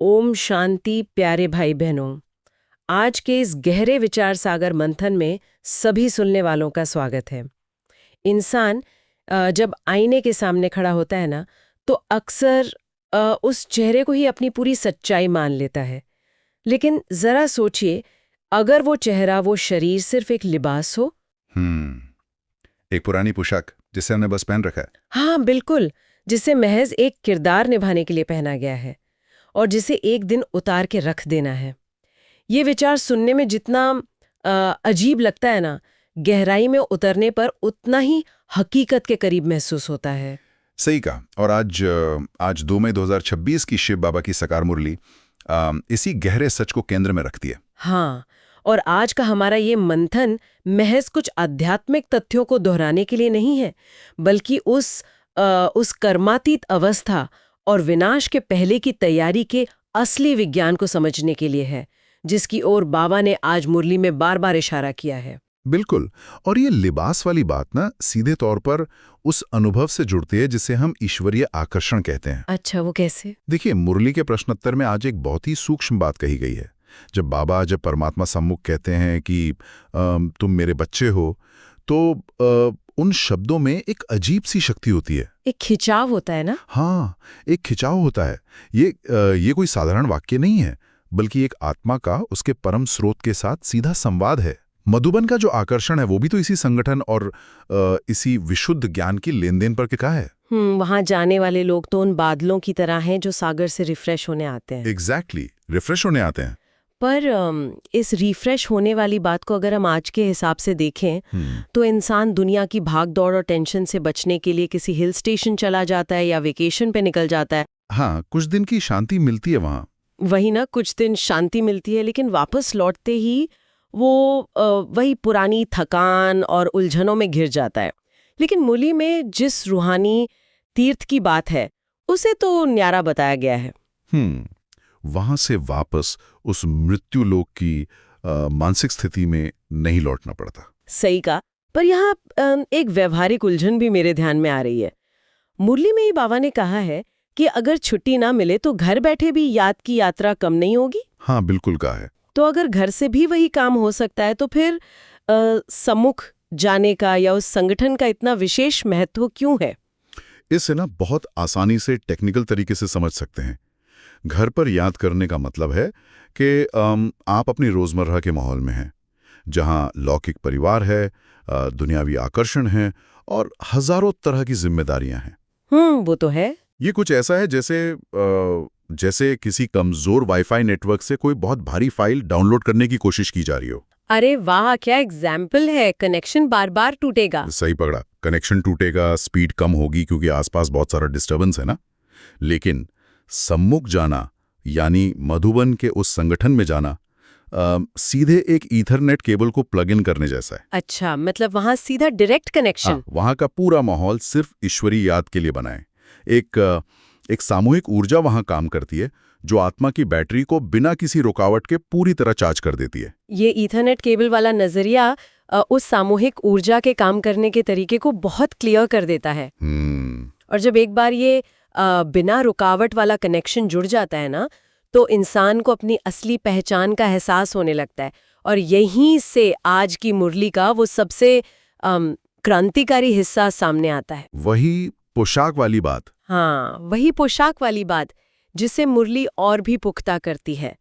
ओम शांति प्यारे भाई बहनों। आज के इस गहरे विचार सागर मंथन में सभी सुनने वालों का स्वागत है। इंसान जब आईने के सामने खड़ा होता है ना, तो अक्सर उस चेहरे को ही अपनी पूरी सच्चाई मान लेता है। लेकिन जरा सोचिए, अगर वो चेहरा, वो शरीर सिर्फ एक लिबास हो। एक पुरानी पोशाक जिसे हमने बस पहन रखा है। हाँ बिल्कुल, जिसे महज एक किरदार निभाने के लिए पहना गया है और जिसे एक दिन उतार के रख देना है। ये विचार सुनने में जितना अजीब लगता है ना, गहराई में उतरने पर उतना ही हकीकत के करीब महसूस होता है। सही कहा। और आज 2 मई 2026 की शिव बाबा की साकार मुरली इसी गहरे सच को केंद्र में रखती है। हाँ, और आज का हमारा ये मंथन महज कुछ आध्यात्मिक तथ्यों को दोहराने के लिए नहीं है, बल्कि उस कर्मातीत अवस्था और विनाश के पहले की तैयारी के असली विज्ञान को समझने के लिए है, जिसकी ओर बाबा ने आज मुरली में बार बार इशारा किया है। बिल्कुल। और ये लिबास वाली बात ना सीधे तौर पर उस अनुभव से जुड़ती है जिसे हम ईश्वरीय आकर्षण कहते हैं। अच्छा, वो कैसे? देखिए, मुरली के प्रश्नोत्तर में आज एक बहुत ही सूक्ष्म बात कही गई है। जब परमात्मा सम्मुख कहते हैं कि तुम मेरे बच्चे हो, तो उन शब्दों में एक अजीब सी शक्ति होती है। एक खिंचाव होता है ना? हाँ, एक खिंचाव होता है। ये कोई साधारण वाक्य नहीं है, बल्कि एक आत्मा का उसके परम स्रोत के साथ सीधा संवाद है। मधुबन का जो आकर्षण है वो भी तो इसी संगठन और इसी विशुद्ध ज्ञान की लेन-देन पर टिका है। वहां जाने वाले लोग तो उन बादलों की तरह हैं जो सागर से रिफ्रेश होने आते हैं। एग्जैक्टली, रिफ्रेश होने आते हैं। पर इस रिफ्रेश होने वाली बात को अगर हम आज के हिसाब से देखें, तो इंसान दुनिया की भाग दौड़ और टेंशन से बचने के लिए किसी हिल स्टेशन चला जाता है या वेकेशन पे निकल जाता है। हाँ, कुछ दिन की शांति मिलती है वहाँ। वही ना, कुछ दिन शांति मिलती है, लेकिन वापस लौटते ही वो वही पुरानी थकान और उलझनों में घिर जाता है। लेकिन मुरली में जिस रूहानी तीर्थ की बात है, उसे तो न्यारा बताया गया है। वहां से वापस उस मृत्यु लोक की मानसिक स्थिति में नहीं लौटना पड़ता। सही कहा। पर यहाँ एक व्यवहारिक उलझन भी मेरे ध्यान में आ रही है। मुरली में ही बाबा ने कहा है कि अगर छुट्टी ना मिले तो घर बैठे भी याद की यात्रा कम नहीं होगी। हाँ, बिल्कुल कहा है। तो अगर घर से भी वही काम हो सकता है, तो फिर सम्मुख जाने का या उस संगठन का इतना विशेष महत्व क्यों है? इसे ना बहुत आसानी से टेक्निकल तरीके से समझ सकते हैं। घर पर याद करने का मतलब है कि आप अपनी रोजमर्रा के माहौल में हैं, जहां लौकिक परिवार है, दुनियावी आकर्षण है और हजारों तरह की जिम्मेदारियां हैं। वो तो है। ये कुछ ऐसा है जैसे किसी कमजोर वाईफाई नेटवर्क से कोई बहुत भारी फाइल डाउनलोड करने की कोशिश की जा रही हो। अरे वाह, क्या एग्जाम्पल है। कनेक्शन बार बार टूटेगा। सही पकड़ा। कनेक्शन टूटेगा, स्पीड कम होगी क्योंकि आसपास बहुत सारा डिस्टर्बेंस है ना। लेकिन सम्मुख जाना, यानी मधुबन के उस संगठन में जाना, सीधे एक ईथरनेट केबल को प्लग इन करने जैसा है। अच्छा, मतलब वहां सीधा डायरेक्ट कनेक्शन। वहां का पूरा माहौल सिर्फ ईश्वरीय याद के लिए बना है। एक सामूहिक ऊर्जा वहां काम करती है जो आत्मा की बैटरी को बिना किसी रुकावट के पूरी तरह चार्ज कर देती है। ये ईथरनेट केबल वाला नजरिया उस सामूहिक ऊर्जा के काम करने के तरीके को बहुत क्लियर कर देता है। और जब एक बार ये बिना रुकावट वाला कनेक्शन जुड़ जाता है ना, तो इंसान को अपनी असली पहचान का एहसास होने लगता है। और यहीं से आज की मुरली का वो सबसे क्रांतिकारी हिस्सा सामने आता है। वही पोशाक वाली बात। हाँ, वही पोशाक वाली बात जिसे मुरली और भी पुख्ता करती है।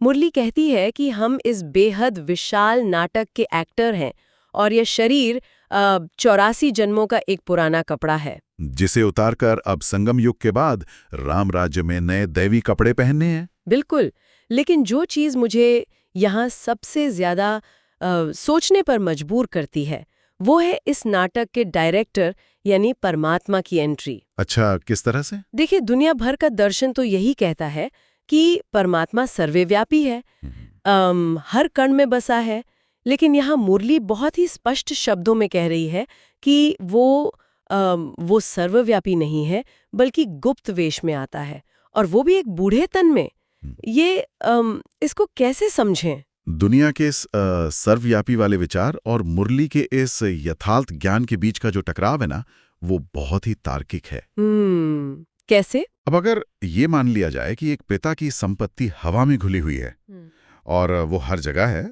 मुरली कहती है कि हम इस बेहद विशाल नाटक के एक्टर हैं और यह शरीर 84 जन्मों का एक पुराना कपड़ा है, जिसे उतारकर अब संगम युग के बाद राम राज्य में नए दैवी कपड़े पहनने हैं। बिल्कुल। लेकिन जो चीज मुझे यहाँ सबसे ज्यादा सोचने पर मजबूर करती है, वो है इस नाटक के डायरेक्टर यानी परमात्मा की एंट्री। अच्छा, किस तरह से? देखिए, दुनिया भर का दर्शन तो यही कहता है कि परमात्मा सर्वव्यापी है, हर कण में बसा है। लेकिन यहाँ मुरली बहुत ही स्पष्ट शब्दों में कह रही है कि वो सर्वव्यापी नहीं है, बल्कि गुप्त वेश में आता है, और वो भी एक बूढ़े तन में। ये इसको कैसे समझें? दुनिया के इस सर्वव्यापी वाले विचार और मुरली के इस यथार्थ ज्ञान के बीच का जो टकराव है ना, वो बहुत ही तार्किक है। कैसे? अब अगर ये मान लिया जाए कि एक पिता की संपत्ति हवा में घुली हुई है और वो हर जगह है,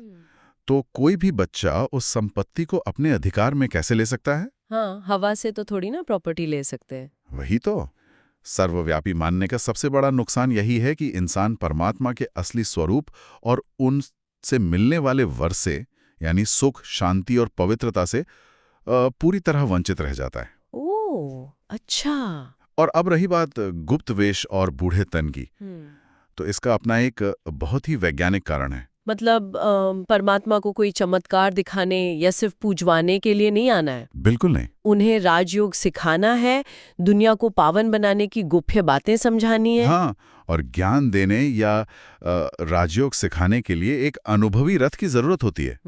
तो कोई भी बच्चा उस संपत्ति को अपने अधिकार में कैसे ले सकता है? हाँ, हवा से तो थोड़ी ना प्रॉपर्टी ले सकते हैं। वही तो। सर्वव्यापी मानने का सबसे बड़ा नुकसान यही है कि इंसान परमात्मा के असली स्वरूप और उनसे मिलने वाले वर्षे यानी सुख, शांति और पवित्रता से पूरी तरह वंचित रह जाता है। ओह, अच्छा। और अब रही बात गुप्त वेश और बूढ़े तन की, तो इसका अपना एक बहुत ही वैज्ञानिक कारण है। मतलब परमात्मा को कोई चमत्कार दिखाने या सिर्फ पूजवाने के लिए नहीं आना है। बिल्कुल नहीं। उन्हें राजयोग सिखाना है, दुनिया को पावन बनाने की गुप्य बातें समझानी है। हाँ, और ज्ञान देने या राजयोग सिखाने के लिए एक अनुभवी रथ की जरूरत होती है।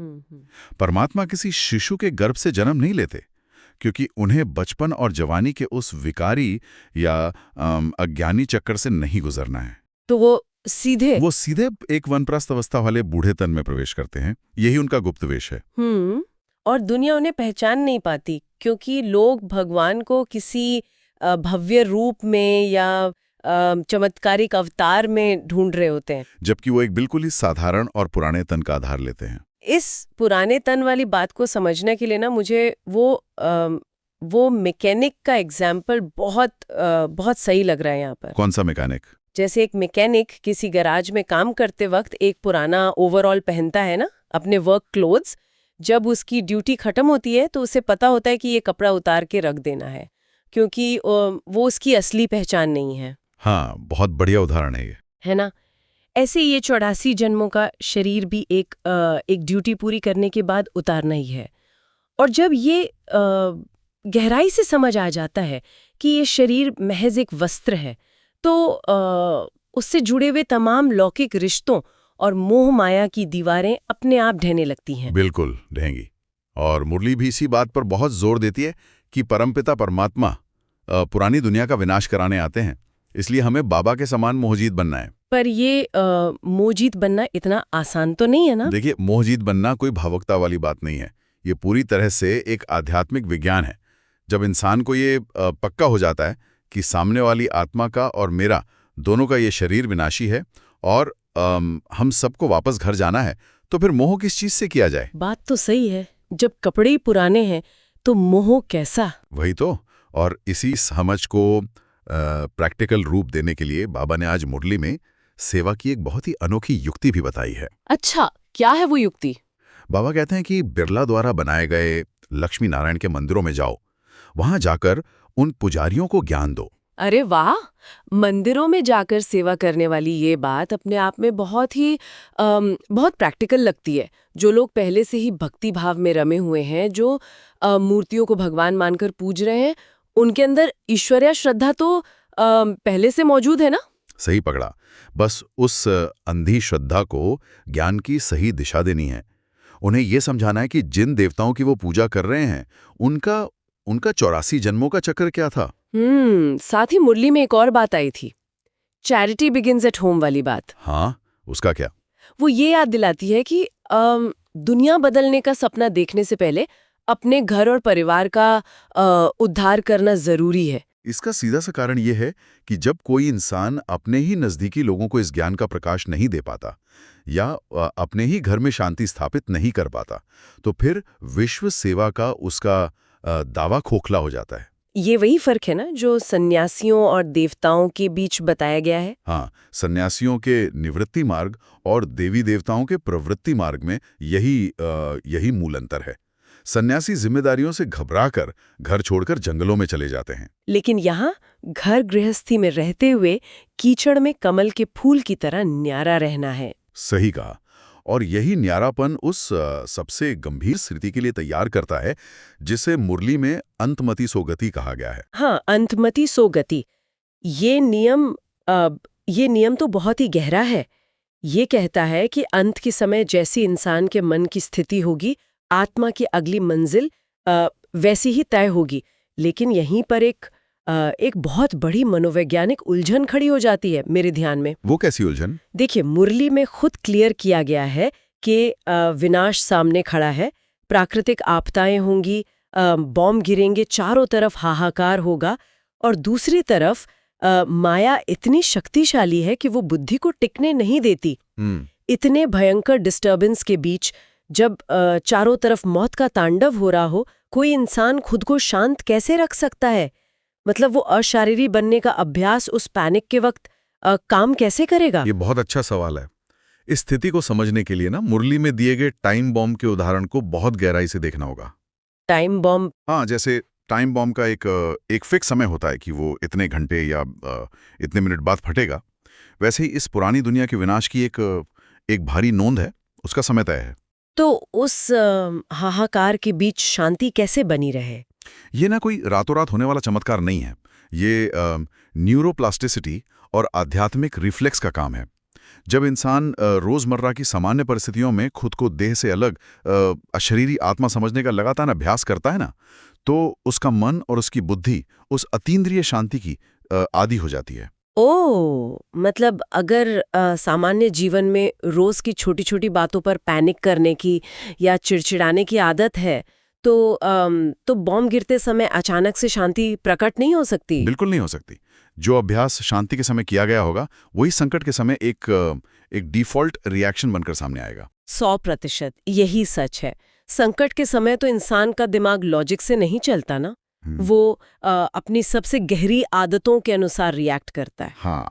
परमात्मा किसी शिशु के गर्भ से जन्म नहीं लेते, क्योंकि उन्हें बचपन और जवानी के उस विकारी या अज्ञानी चक्कर से नहीं गुजरना है। तो वो सीधे एक वनप्रस्थ अवस्था वाले बूढ़े तन में प्रवेश करते हैं। यही उनका गुप्त वेश है। और दुनिया उन्हें पहचान नहीं पाती, क्योंकि लोग भगवान को किसी भव्य रूप में या चमत्कारिक अवतार में ढूंढ रहे होते हैं, जबकि वो एक बिल्कुल ही साधारण और पुराने तन का आधार लेते हैं। इस पुराने तन वाली बात को समझने के लिए ना मुझे वो मैकेनिक का एग्जाम्पल बहुत सही लग रहा है यहाँ पर। कौन सा मैकेनिक? जैसे एक मैकेनिक किसी गैराज में काम करते वक्त एक पुराना ओवरऑल पहनता है ना, अपने वर्क क्लोथ्स। जब उसकी ड्यूटी खत्म होती है तो उसे पता होता है कि ये कपड़ा उतार के रख देना है, क्योंकि वो उसकी असली पहचान नहीं है। हाँ, बहुत बढ़िया उदाहरण है ये, है ना। ऐसे ये 84 जन्मों का शरीर भी एक ड्यूटी पूरी करने के बाद उतारना ही है। और जब ये गहराई से समझ आ जाता है कि ये शरीर महज एक वस्त्र है, तो उससे जुड़े हुए तमाम लौकिक रिश्तों और मोह माया की दीवारें अपने आप ढहने लगती हैं। बिल्कुल ढहेंगी। और मुरली भी इसी बात पर बहुत जोर देती है कि परमपिता परमात्मा पुरानी दुनिया का विनाश कराने आते हैं, इसलिए हमें बाबा के समान मोहजीत बनना है। पर ये मोहजीत बनना इतना आसान तो नहीं है ना। देखिए, मोहजीत बनना कोई भावुकता वाली बात नहीं है, ये पूरी तरह से एक आध्यात्मिक विज्ञान है। जब इंसान को ये पक्का हो जाता है कि सामने वाली आत्मा का और मेरा दोनों का ये शरीर विनाशी है और हम सबको वापस घर जाना है, तो फिर मोह किस चीज से किया जाए? बात तो सही है, जब कपड़े ही पुराने हैं तो मोह कैसा? वही तो। और इसी समझ को प्रैक्टिकल रूप देने के लिए बाबा ने आज मुरली में सेवा की एक बहुत ही अनोखी युक्ति भी बताई है। अच्छा, क्या है वो युक्ति? बाबा कहते हैं कि बिरला द्वारा बनाए गए लक्ष्मी नारायण के मंदिरों में जाओ, वहां जाकर उन पुजारियों को ज्ञान दो। अरे वाह! मंदिरों में जाकर सेवा करने वाली ये बात अपने आप में बहुत प्रैक्टिकल लगती है। जो लोग पहले से ही भक्ति भाव में रमे हुए हैं, जो मूर्तियों को भगवान मानकर पूज रहे हैं, उनके अंदर ईश्वरीय श्रद्धा तो पहले से मौजूद है ना? सही पकड़ा। बस उस अंधी श्रद्धा को ज्ञान की सही दिशा देनी है। उन्हें यह समझाना है कि जिन देवताओं की वो पूजा कर रहे हैं, उनका 84 जन्मों का चक्र क्या था। साथ ही मुरली में एक और बात आई थी, चैरिटी बिगिंस एट होम वाली बात। हाँ, उसका क्या? वो ये याद दिलाती है कि दुनिया बदलने का सपना देखने से पहले अपने घर और परिवार का उद्धार करना जरूरी है। इसका सीधा सा कारण ये है कि जब कोई इंसान अपने ही नजदीकी लोगों को इस ज्ञान का प्रकाश नहीं दे पाता या अपने ही घर में शांति स्थापित नहीं कर पाता, तो फिर विश्व सेवा का उसका दावा खोखला हो जाता है। ये वही फर्क है ना जो सन्यासियों और देवताओं के बीच बताया गया है। हाँ, सन्यासियों के निवृत्ति मार्ग और देवी देवताओं के प्रवृत्ति मार्ग में यही मूल अंतर है। सन्यासी जिम्मेदारियों से घबराकर घर छोड़कर जंगलों में चले जाते हैं, लेकिन यहाँ घर गृहस्थी में रहते हुए कीचड़ में कमल के फूल की तरह न्यारा रहना है। सही कहा। और यही न्यारापन उस सबसे गंभीर स्थिति के लिए तैयार करता है जिसे मुरली में अंतमति सो गति कहा गया है। हाँ, अंतमति सो गति। ये नियम तो बहुत ही गहरा है। ये कहता है कि अंत के समय जैसी इंसान के मन की स्थिति होगी, आत्मा की अगली मंजिल वैसी ही तय होगी। लेकिन यहीं पर एक बहुत बड़ी मनोवैज्ञानिक उलझन खड़ी हो जाती है मेरे ध्यान में। वो कैसी उलझन? देखिए, मुरली में खुद क्लियर किया गया है कि विनाश सामने खड़ा है, प्राकृतिक आपदाएं होंगी, बॉम्ब गिरेंगे, चारों तरफ हाहाकार होगा, और दूसरी तरफ माया इतनी शक्तिशाली है कि वो बुद्धि को टिकने नहीं देती। इतने भयंकर डिस्टर्बेंस के बीच जब चारों तरफ मौत का तांडव हो रहा हो, कोई इंसान खुद को शांत कैसे रख सकता है? मतलब वो अशारीरी बनने का अभ्यास उस पैनिक के वक्त काम कैसे करेगा? ये बहुत अच्छा सवाल है। इस स्थिति को समझने के लिए ना मुरली में दिए गए टाइम बॉम्ब के उदाहरण को बहुत गहराई से देखना होगा। Time bomb? हाँ, जैसे टाइम बॉम्ब का एक फिक्स समय होता है कि वो इतने घंटे या इतने मिनट बाद फटेगा। वैसे ही इस पुरानी दुनिया के विनाश की एक भारी नोंद है, उसका समय तय है। तो उस हाहाकार के बीच शांति कैसे बनी रहे? ये ना कोई रातों रात होने वाला चमत्कार नहीं है। ये न्यूरोप्लास्टिसिटी और आध्यात्मिक रिफ्लेक्स का काम है। जब इंसान रोजमर्रा की सामान्य परिस्थितियों में खुद को देह से अलग अशरीरी आत्मा समझने का लगातार अभ्यास करता है ना, तो उसका मन और उसकी बुद्धि उस अतीन्द्रिय शांति की आदी हो जाती है। ओह, मतलब अगर सामान्य जीवन में रोज की छोटी छोटी बातों पर पैनिक करने की या चिड़चिड़ाने की आदत है, तो बॉम्ब गिरते समय अचानक से शांति प्रकट नहीं हो सकती? बिल्कुल नहीं हो सकती। जो अभ्यास शांति के समय किया गया होगा, वही संकट के समय एक डिफॉल्ट रिएक्शन बनकर सामने आएगा। 100% यही सच है। संकट के समय तो इंसान का दिमाग लॉजिक से नहीं चलता ना, वो अपनी सबसे गहरी आदतों के अनुसार रिएक्ट करता है। हाँ,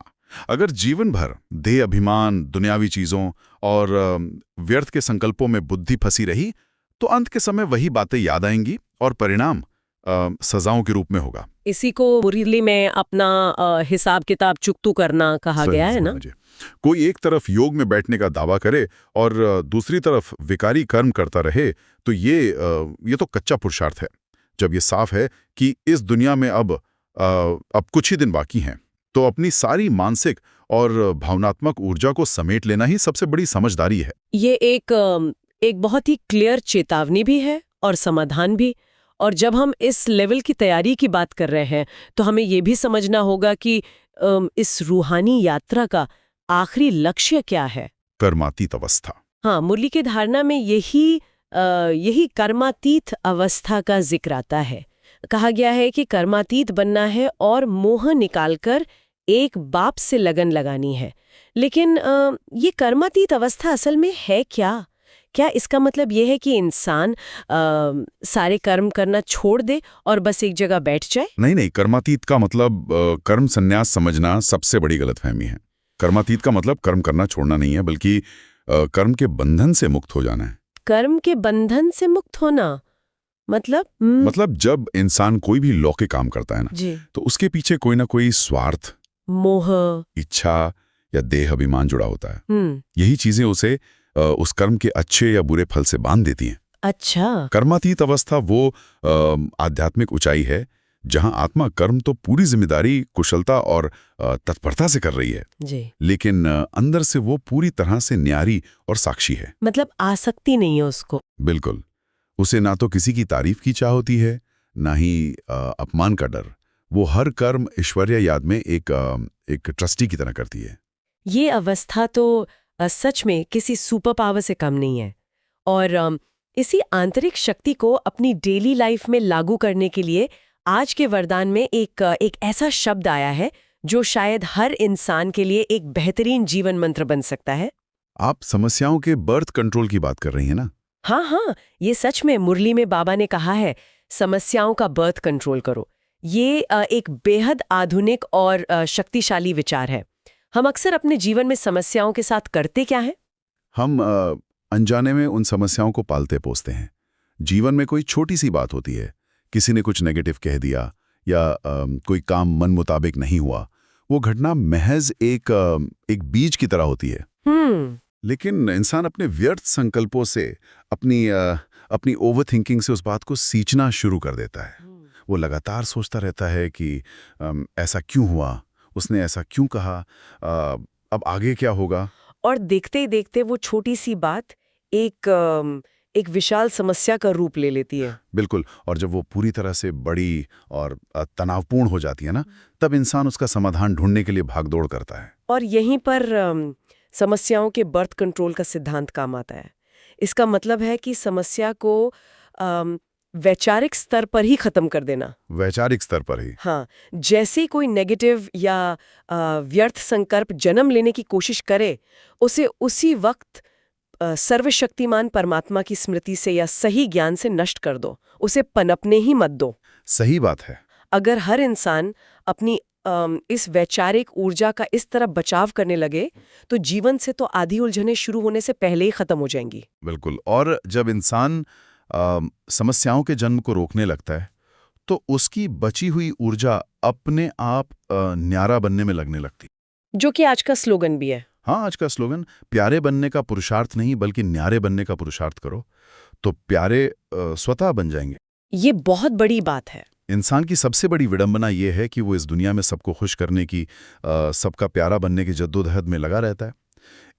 अगर जीवन भर देह अभिमान, दुनियावी चीजों और व्यर्थ के संकल्पों में बुद्धि फंसी रही, तो अंत के समय वही बातें याद आएंगी और परिणाम सजाओं के रूप में होगा। इसी को मुरली में अपना हिसाब किताब चुकतू करना कहा गया है ना। कोई एक तरफ योग में बैठने का दावा करे और दूसरी तरफ विकारी कर्म करता रहे, तो ये तो कच्चा पुरुषार्थ है। जब ये साफ है कि इस दुनिया में अब कुछ ही दिन बाकी हैं, तो अपनी सारी मानसिक और भावनात्मक ऊर्जा को समेट लेना ही सबसे बड़ी समझदारी है। ये एक बहुत ही क्लियर चेतावनी भी है और समाधान भी। और जब हम इस लेवल की तैयारी की बात कर रहे हैं, तो हमें ये भी समझना होगा कि इस रूहानी यात्रा का आखिरी लक्ष्य क्या है? कर्मातीत अवस्था। हाँ, मुरली की धारणा में यही कर्मातीत अवस्था का जिक्र आता है। कहा गया है कि कर्मातीत बनना है और मोह निकालकर एक बाप से लगन लगानी है। लेकिन ये कर्मातीत अवस्था असल में है क्या? क्या इसका मतलब ये है कि इंसान सारे कर्म करना छोड़ दे और बस एक जगह बैठ जाए? नहीं, कर्मातीत का मतलब कर्म संन्यास समझना सबसे बड़ी गलतफहमी है। कर्मातीत का मतलब कर्म करना छोड़ना नहीं है, बल्कि कर्म के बंधन से मुक्त हो जाना है। कर्म के बंधन से मुक्त होना मतलब जब इंसान कोई भी लौकिक काम करता है ना, तो उसके पीछे कोई ना कोई स्वार्थ, मोह, इच्छा या देह अभिमान जुड़ा होता है। यही चीजें उसे उस कर्म के अच्छे या बुरे फल से बांध देती हैं। अच्छा। कर्मातीत अवस्था वो आध्यात्मिक ऊंचाई है जहां आत्मा कर्म तो पूरी जिम्मेदारी, कुशलता और तत्परता से कर रही है जी, लेकिन अंदर से वो पूरी तरह से न्यारी और साक्षी है। मतलब आसक्ति नहीं है उसको। बिल्कुल। उसे ना तो किसी की तारीफ की चाह होती है, ना ही अपमान का डर। वो हर कर्म ईश्वरीय याद में एक ट्रस्टी की तरह करती है। ये अवस्था तो सच में किसी सुपर पावर से कम नहीं है। और इसी आंतरिक शक्ति को अपनी डेली लाइफ में लागू करने के लिए आज के वरदान में एक ऐसा शब्द आया है जो शायद हर इंसान के लिए एक बेहतरीन जीवन मंत्र बन सकता है। आप समस्याओं के बर्थ कंट्रोल की बात कर रही हैं ना? हाँ, ये सच में मुरली में बाबा ने कहा है, समस्याओं का बर्थ कंट्रोल करो। ये एक बेहद आधुनिक और शक्तिशाली विचार है। हम अक्सर अपने जीवन में समस्याओं के साथ करते क्या हैं? हम अनजाने में उन समस्याओं को पालते पोसते हैं। जीवन में कोई छोटी सी बात होती है, किसी ने कुछ नेगेटिव कह दिया या कोई काम मन मुताबिक नहीं हुआ, वो घटना महज एक बीज की तरह होती है। लेकिन इंसान अपने व्यर्थ संकल्पों से, अपनी ओवर थिंकिंग से उस बात को सींचना शुरू कर देता है। वो लगातार सोचता रहता है कि ऐसा क्यों हुआ, उसने ऐसा क्यों कहा, अब आगे क्या होगा। और देखते ही देखते वो छोटी सी बात एक विशाल समस्या का रूप ले लेती है। बिल्कुल। और जब वो पूरी तरह से बड़ी और तनावपूर्ण हो जाती है ना, तब इंसान उसका समाधान ढूंढने के लिए भागदौड़ करता है। और यहीं पर समस्याओं के बर्थ कंट्रोल का सिद्धांत काम आता है। इसका मतलब है कि समस्या को वैचारिक स्तर पर ही खत्म कर देना। वैचारिक स्तर पर ही। हाँ, जैसे कोई नेगेटिव या व्यर्थ संकल्प जन्म लेने की कोशिश करे, उसे उसी वक्त सर्वशक्तिमान परमात्मा की स्मृति से या सही ज्ञान से नष्ट कर दो, उसे पनपने ही मत दो। सही बात है। अगर हर इंसान अपनी इस वैचारिक ऊर्जा का इस तरह बचाव करने लगे, तो जीवन से तो आधी उलझनें शुरू होने से पहले ही खत्म हो जाएंगी। बिल्कुल। और जब इंसान समस्याओं के जन्म को रोकने लगता है, तो उसकी बची हुई ऊर्जा अपने आप न्यारा बनने में लगने लगती। जो कि आज का स्लोगन भी है। हाँ, आज का स्लोगन, प्यारे बनने का पुरुषार्थ नहीं बल्कि न्यारे बनने का पुरुषार्थ करो, तो प्यारे स्वतः बन जाएंगे। ये बहुत बड़ी बात है। इंसान की सबसे बड़ी विडंबना ये है कि वो इस दुनिया में सबको खुश करने की, सबका प्यारा बनने की जद्दोजहद में लगा रहता है।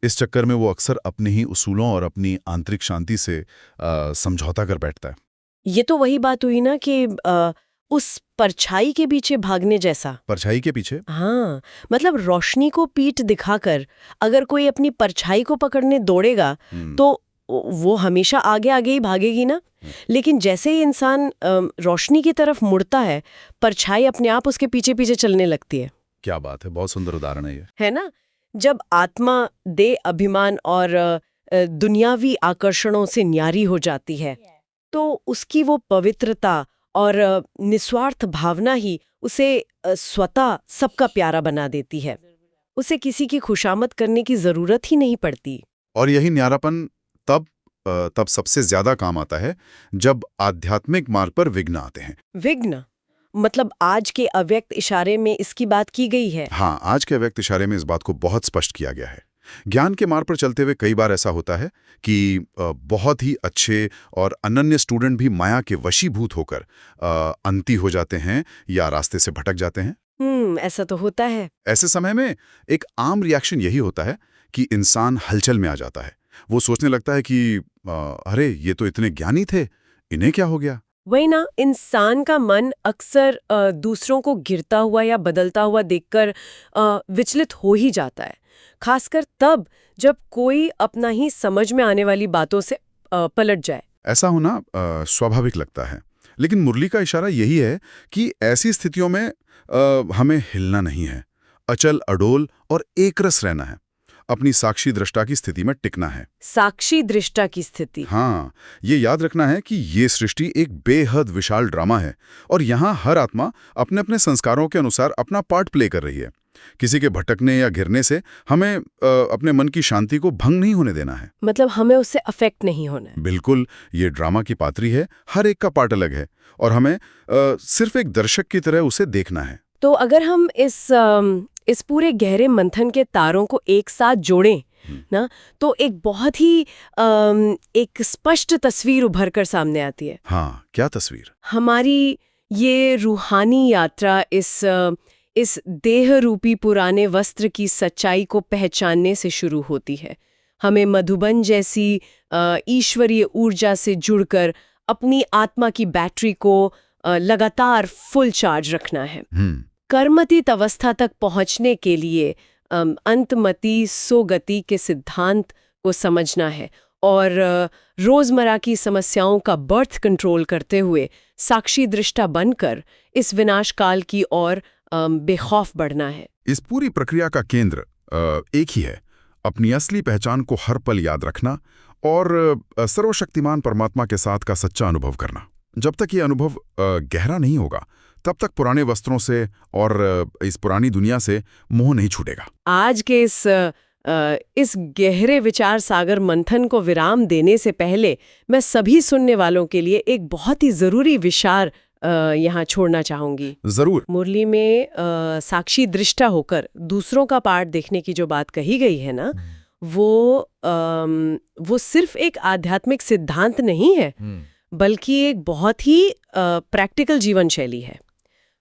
इस चक्कर में वो अक्सर अपने ही उसूलों और अपनी आंतरिक शांति से समझौता कर बैठता है। ये तो वही बात हुई ना कि उस परछाई के पीछे भागने जैसा। परछाई के पीछे? हाँ, मतलब रोशनी को पीठ दिखाकर अगर कोई अपनी परछाई को पकड़ने दौड़ेगा तो वो हमेशा आगे आगे ही भागेगी ना। लेकिन जैसे ही इंसान रोशनी की तरफ मुड़ता है, परछाई अपने आप उसके पीछे पीछे चलने लगती है। क्या बात है, बहुत सुंदर उदाहरण है ये। है ना? जब आत्मा देह अभिमान और दुनियावी आकर्षणों से न्यारी हो जाती है, तो उसकी वो पवित्रता और निस्वार्थ भावना ही उसे स्वतः सबका प्यारा बना देती है। उसे किसी की खुशामद करने की जरूरत ही नहीं पड़ती। और यही न्यारापन तब सबसे ज्यादा काम आता है जब आध्यात्मिक मार्ग पर विघ्न आते हैं। विघ्न मतलब आज के अव्यक्त इशारे में इसकी बात की गई है। हाँ, आज के अव्यक्त इशारे में इस बात को बहुत स्पष्ट किया गया है। ज्ञान के मार्ग पर चलते हुए कई बार ऐसा होता है कि बहुत ही अच्छे और अनन्य स्टूडेंट भी माया के वशीभूत होकर अंती हो जाते हैं या रास्ते से भटक जाते हैं। ऐसा तो होता है। ऐसे समय में एक आम रिएक्शन यही होता है कि इंसान हलचल में आ जाता है। वो सोचने लगता है कि अरे ये तो इतने ज्ञानी थे, इन्हें क्या हो गया। वही ना, इंसान का मन अक्सर दूसरों को गिरता हुआ या बदलता हुआ देखकर विचलित हो ही जाता है, खासकर तब जब कोई अपना ही समझ में आने वाली बातों से पलट जाए। ऐसा होना स्वाभाविक लगता है, लेकिन मुरली का इशारा यही है कि ऐसी स्थितियों में हमें हिलना नहीं है, अचल अडोल और एकरस रहना है, अपनी साक्षी दृष्टा की स्थिति में टिकना है। साक्षी दृष्टा की स्थिति? हाँ, ये याद रखना है कि ये सृष्टि एक बेहद विशाल ड्रामा है और यहाँ हर आत्मा अपने अपने संस्कारों के अनुसार अपना पार्ट प्ले कर रही है। किसी के भटकने या गिरने से हमें अपने मन की शांति को भंग नहीं होने देना है। मतलब हमें उससे अफेक्ट नहीं होना है। बिल्कुल, ये ड्रामा की पात्री है, हर एक का पार्ट अलग है और हमें सिर्फ एक दर्शक की तरह उसे देखना है। तो अगर हम इस पूरे गहरे मंथन के तारों को एक साथ जोड़ें ना, तो एक बहुत ही एक स्पष्ट तस्वीर उभर कर सामने आती है। हाँ, क्या तस्वीर? हमारी ये रूहानी यात्रा इस देह रूपी पुराने वस्त्र की सच्चाई को पहचानने से शुरू होती है। हमें मधुबन जैसी ईश्वरीय ऊर्जा से जुड़कर अपनी आत्मा की बैटरी को लगातार फुल चार्ज रखना है। कर्मतीत अवस्था तक पहुंचने के लिए अंतमति सोगति के सिद्धांत को समझना है और रोजमर्रा की समस्याओं का बर्थ कंट्रोल करते हुए साक्षी दृष्टा बनकर इस विनाश काल की ओर बेखौफ बढ़ना है। इस पूरी प्रक्रिया का केंद्र एक ही है, अपनी असली पहचान को हर पल याद रखना और सर्वशक्तिमान परमात्मा के साथ का सच्चा अनुभव करना। जब तक ये अनुभव गहरा नहीं होगा, तब तक पुराने वस्त्रों से और इस पुरानी दुनिया से मोह नहीं छूटेगा। आज के इस गहरे विचार सागर मंथन को विराम देने से पहले मैं सभी सुनने वालों के लिए एक बहुत ही जरूरी विचार यहाँ छोड़ना चाहूंगी। जरूर। मुरली में साक्षी दृष्टा होकर दूसरों का पार्ट देखने की जो बात कही गई है ना, वो सिर्फ एक आध्यात्मिक सिद्धांत नहीं है, बल्कि एक बहुत ही प्रैक्टिकल जीवन शैली है।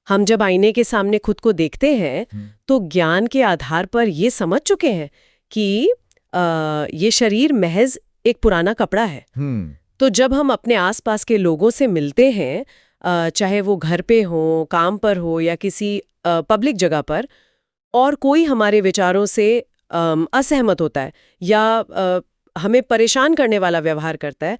हम जब आईने के सामने खुद को देखते हैं तो ज्ञान के आधार पर ये समझ चुके हैं कि ये शरीर महज एक पुराना कपड़ा है। तो जब हम अपने आसपास के लोगों से मिलते हैं, चाहे वो घर पे हो, काम पर हो या किसी पब्लिक जगह पर, और कोई हमारे विचारों से असहमत होता है या हमें परेशान करने वाला व्यवहार करता है,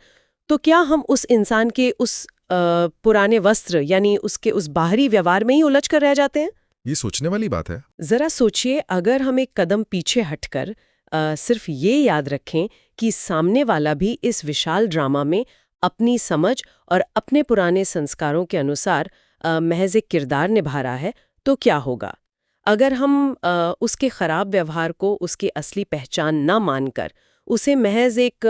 तो क्या हम उस इंसान के उस पुराने वस्त्र यानी उसके उस बाहरी व्यवहार में ही उलझ कर रह जाते हैं? ये सोचने वाली बात है। जरा सोचिए, अगर हम एक कदम पीछे हटकर सिर्फ ये याद रखें कि सामने वाला भी इस विशाल ड्रामा में अपनी समझ और अपने पुराने संस्कारों के अनुसार महज एक किरदार निभा रहा है, तो क्या होगा? अगर हम उसके खराब व्यवहार को उसकी असली पहचान न मानकर उसे महज एक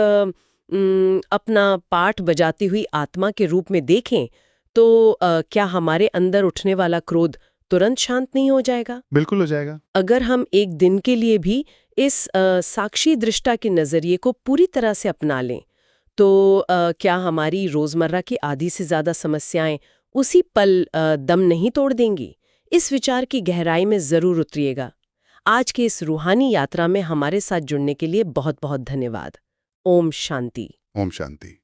अपना पाठ बजाती हुई आत्मा के रूप में देखें, तो क्या हमारे अंदर उठने वाला क्रोध तुरंत शांत नहीं हो जाएगा? बिल्कुल हो जाएगा। अगर हम एक दिन के लिए भी इस साक्षी दृष्टा के नज़रिए को पूरी तरह से अपना लें, तो क्या हमारी रोज़मर्रा की आधी से ज़्यादा समस्याएं उसी पल दम नहीं तोड़ देंगी? इस विचार की गहराई में ज़रूर उतरिएगा। आज के इस रूहानी यात्रा में हमारे साथ जुड़ने के लिए बहुत बहुत धन्यवाद। ओम शांति। ओम शांति।